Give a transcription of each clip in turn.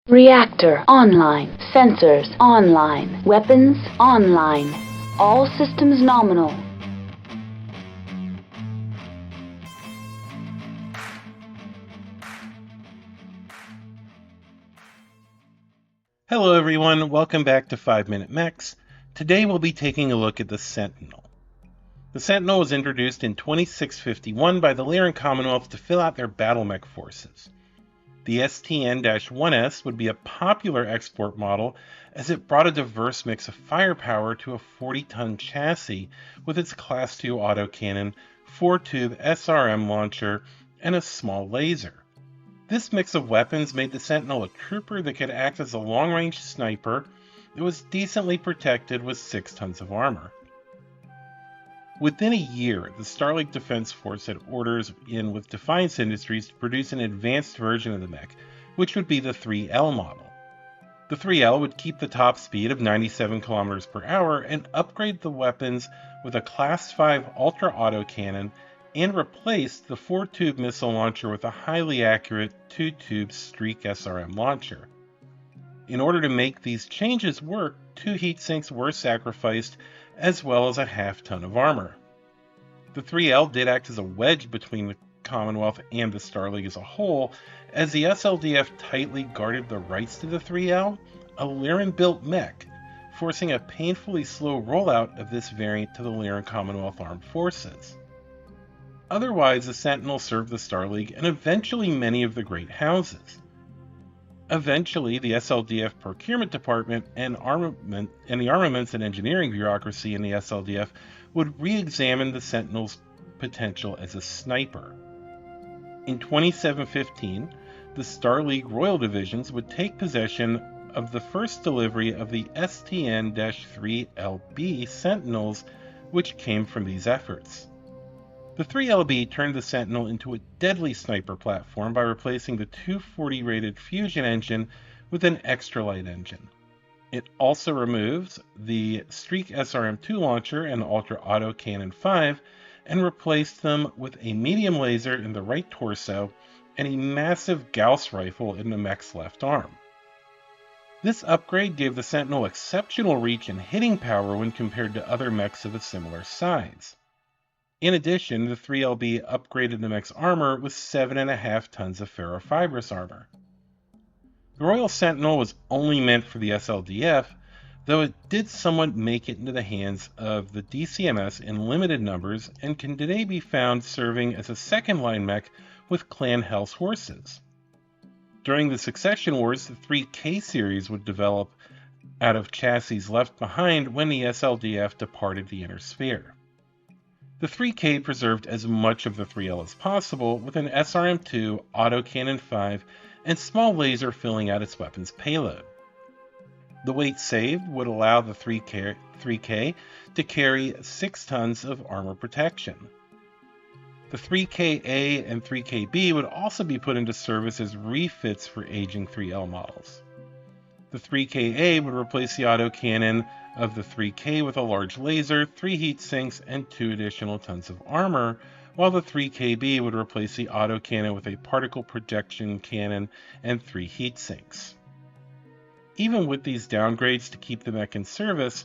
Reactor online. Sensors online. Weapons online. All systems nominal. Hello everyone, welcome back to 5 Minute Mechs. Today we'll be taking a look at the Sentinel. The Sentinel was introduced in 2651 by the Lyran Commonwealth to fill out their battle mech forces. The STN-1S would be a popular export model as it brought a diverse mix of firepower to a 40-ton chassis with its Class II autocannon, 4-tube SRM launcher, and a small laser. This mix of weapons made the Sentinel a trooper that could act as a long-range sniper that was decently protected with 6 tons of armor. Within a year, the Starlink Defense Force had orders in with Defiance Industries to produce an advanced version of the mech, which would be the 3L model. The 3L would keep the top speed of 97 km per hour and upgrade the weapons with a Class 5 Ultra Autocannon and replaced the 4-tube missile launcher with a highly accurate 2-tube Streak SRM launcher. In order to make these changes work, 2 heat sinks were sacrificed, as well as a half-ton of armor. The 3L did act as a wedge between the Commonwealth and the Starleague as a whole, as the SLDF tightly guarded the rights to the 3L, a Lyran-built mech, forcing a painfully slow rollout of this variant to the Lyran Commonwealth Armed Forces. Otherwise, the Sentinel served the Starleague and eventually many of the great houses. Eventually, the SLDF procurement department and the armaments and engineering bureaucracy in the SLDF would re-examine the Sentinel's potential as a sniper. In 2715, the Starleague Royal Divisions would take possession of the first delivery of the STN-3LB Sentinels, which came from these efforts. The 3LB turned the Sentinel into a deadly sniper platform by replacing the 240-rated Fusion engine with an extra-light engine. It also removes the Streak SRM-2 launcher and Ultra Auto Cannon 5 and replaced them with a medium laser in the right torso and a massive Gauss rifle in the mech's left arm. This upgrade gave the Sentinel exceptional reach and hitting power when compared to other mechs of a similar size. In addition, the 3LB upgraded the mech's armor with 7.5 tons of ferrofibrous armor. The Royal Sentinel was only meant for the SLDF, though it did somewhat make it into the hands of the DCMS in limited numbers and can today be found serving as a second-line mech with Clan Hell's horses. During the Succession Wars, the 3K series would develop out of chassis left behind when the SLDF departed the Inner Sphere. The 3K preserved as much of the 3L as possible, with an SRM-2, Autocannon 5, and small laser filling out its weapon's payload. The weight saved would allow the 3K to carry 6 tons of armor protection. The 3KA and 3KB would also be put into service as refits for aging 3L models. The 3KA would replace the autocannon of the 3K with a large laser, 3 heat sinks, and 2 additional tons of armor, while the 3KB would replace the autocannon with a particle projection cannon and 3 heat sinks. Even with these downgrades to keep the mech in service,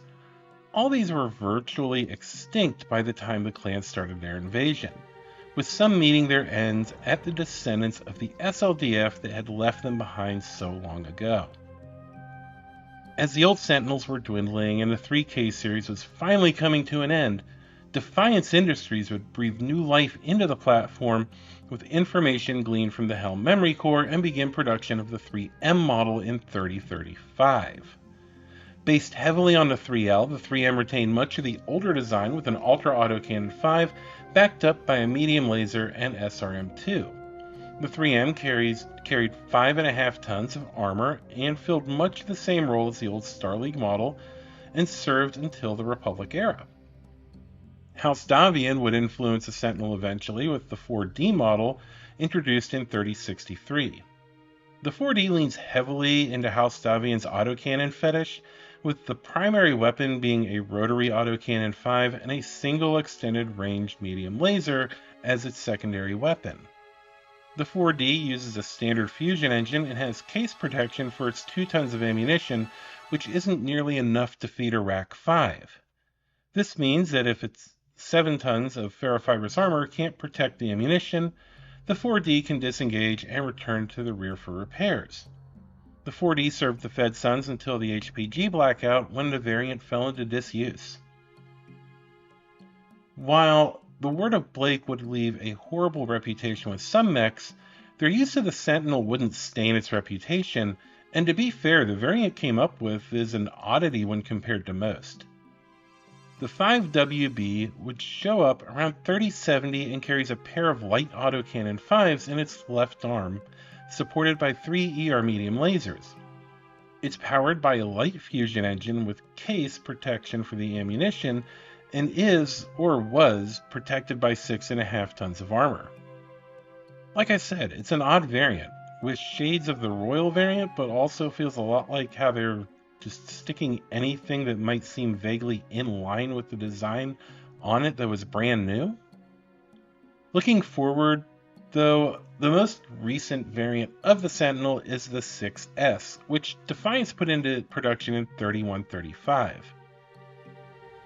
all these were virtually extinct by the time the clans started their invasion, with some meeting their ends at the descendants of the SLDF that had left them behind so long ago. As the old Sentinels were dwindling and the 3K series was finally coming to an end, Defiance Industries would breathe new life into the platform with information gleaned from the Helm Memory Core and begin production of the 3M model in 3035. Based heavily on the 3L, the 3M retained much of the older design with an Ultra Autocannon 5 backed up by a medium laser and SRM-2. The 3M carried 5.5 tons of armor and filled much the same role as the old Starleague model and served until the Republic era. House Davian would influence the Sentinel eventually with the 4D model introduced in 3063. The 4D leans heavily into House Davian's autocannon fetish, with the primary weapon being a rotary autocannon 5 and a single extended range medium laser as its secondary weapon. The 4D uses a standard fusion engine and has case protection for its 2 tons of ammunition, which isn't nearly enough to feed a Rack 5. This means that if its 7 tons of ferrofibrous armor can't protect the ammunition, the 4D can disengage and return to the rear for repairs. The 4D served the Fed Sons until the HPG blackout, when the variant fell into disuse. While the word of Blake would leave a horrible reputation with some mechs, their use of the Sentinel wouldn't stain its reputation, and to be fair, the variant came up with is an oddity when compared to most. The 5WB would show up around 3070 and carries a pair of light autocannon 5s in its left arm, supported by 3 ER medium lasers. It's powered by a light fusion engine with case protection for the ammunition, and is, or was, protected by 6.5 tons of armor. Like I said, it's an odd variant, with shades of the Royal variant, but also feels a lot like how they're just sticking anything that might seem vaguely in line with the design on it that was brand new. Looking forward, though, the most recent variant of the Sentinel is the 6S, which Defiance put into production in 3135.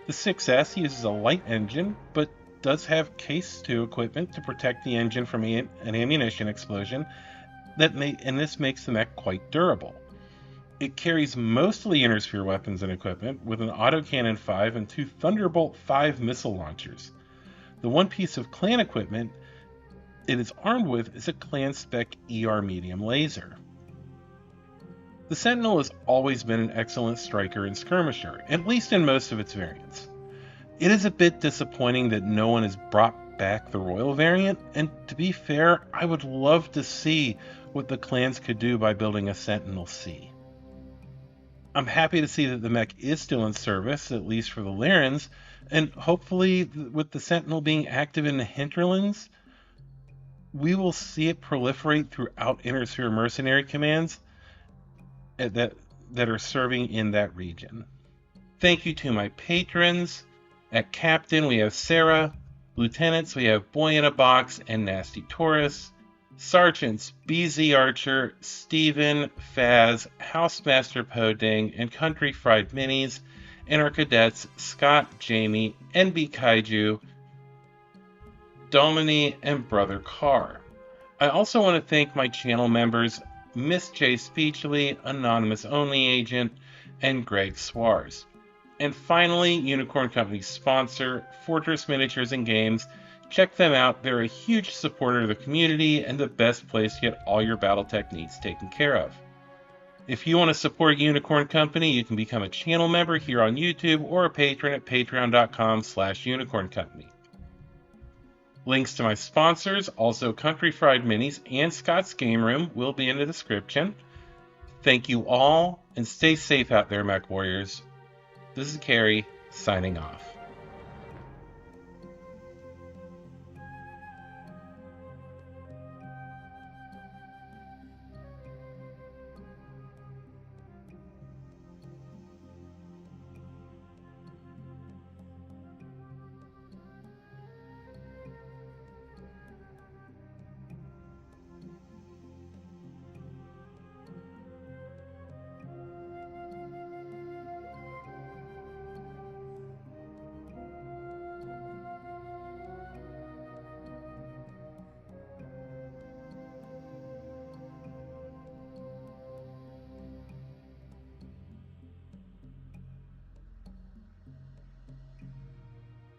The 6S uses a light engine, but does have Case 2 equipment to protect the engine from an ammunition explosion, and this makes the mech quite durable. It carries mostly inner sphere weapons and equipment, with an autocannon 5 and 2 Thunderbolt 5 missile launchers. The one piece of clan equipment it is armed with is a clan spec ER medium laser. The Sentinel has always been an excellent striker and skirmisher, at least in most of its variants. It is a bit disappointing that no one has brought back the Royal variant, and to be fair, I would love to see what the clans could do by building a Sentinel C. I'm happy to see that the mech is still in service, at least for the Lyrans, and hopefully with the Sentinel being active in the hinterlands, we will see it proliferate throughout Inner Sphere mercenary commands that are serving in that region. Thank you to my patrons. At Captain, we have Sarah. Lieutenants, we have Boy in a Box and Nasty Taurus. Sergeants, BZ Archer, Steven, Faz, Housemaster Podang, and Country Fried Minis. And our cadets, Scott, Jamie, NB Kaiju, Domini, and Brother Carr. I also want to thank my channel members, Miss J. Speechly, Anonymous Only Agent, and Greg Swars. And finally, Unicorn Company's sponsor, Fortress Miniatures and Games. Check them out. They're a huge supporter of the community and the best place to get all your Battletech needs taken care of. If you want to support Unicorn Company, you can become a channel member here on YouTube or a patron at patreon.com/unicorncompany. Links to my sponsors, also Country Fried Minis and Scott's Game Room, will be in the description. Thank you all, and stay safe out there, Mech Warriors. This is Carrie, signing off.